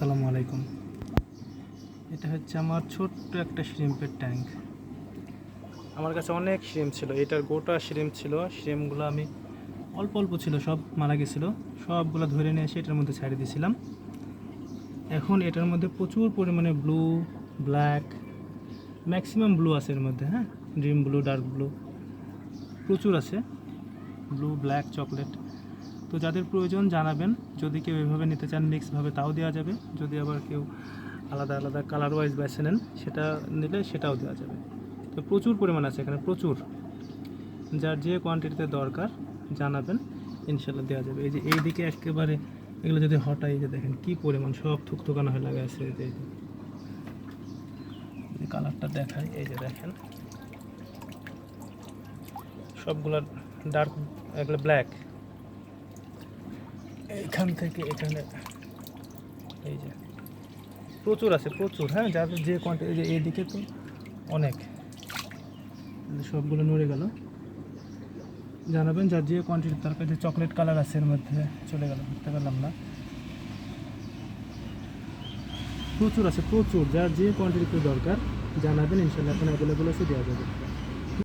আসসালামু আলাইকুম। এটা হচ্ছে আমার ছোট্ট একটা শ্রিম্পের ট্যাঙ্ক। আমার কাছে অনেক শ্রিম্প ছিল, এটার গোটা শ্রিম্প ছিল। শ্রিম্পগুলো আমি অল্প অল্প ছিল, সব মারা গেছিলো। সবগুলো ধরে নিয়ে এসে এটার মধ্যে ছাড়িয়ে দিয়েছিলাম। এখন এটার মধ্যে প্রচুর পরিমাণে ব্লু, ব্ল্যাক, ম্যাক্সিমাম ব্লু আছে এর মধ্যে। হ্যাঁ, ড্রিম ব্লু, ডার্ক ব্লু প্রচুর আছে, ব্লু, ব্ল্যাক, চকলেট। তো যাদের প্রয়োজন জানাবেন। যদি কেউ এভাবে নিতে চান মিক্সভাবে তাও দেওয়া যাবে। যদি আবার কেউ আলাদা আলাদা কালার ওয়াইজ বেছে নেন সেটা নিলে সেটাও দেওয়া যাবে। তো প্রচুর পরিমাণ আছে এখানে, প্রচুর। যার যে কোয়ান্টিটিতে দরকার জানাবেন, ইনশাল্লাহ দেওয়া যাবে। এই যে এইদিকে একেবারে এগুলো যদি হটাই, যে দেখেন কী পরিমাণ সব থুকথুকানো হয়ে লাগা আছে। এই যে কালারটা দেখায়, এই যে দেখেন সবগুলো ডার্ক, এগুলো ব্ল্যাক। এইখান থেকে এখানে এই যে প্রচুর আছে, প্রচুর। হ্যাঁ, যাদের যে কোয়ান্টিটি, যে এইদিকে তো অনেক, সবগুলো নড়ে গেল। জানাবেন যার যে কোয়ান্টিটি দরকার। যে চকলেট কালার আছে এর মধ্যে, চলে গেল, বুঝতে পারলাম না। প্রচুর আছে, প্রচুর। যার যে কোয়ান্টিটিতে দরকার জানাবেন, ইনশাল্লাহ এখন অ্যাভেলেবল আছে, দেওয়া যাবে।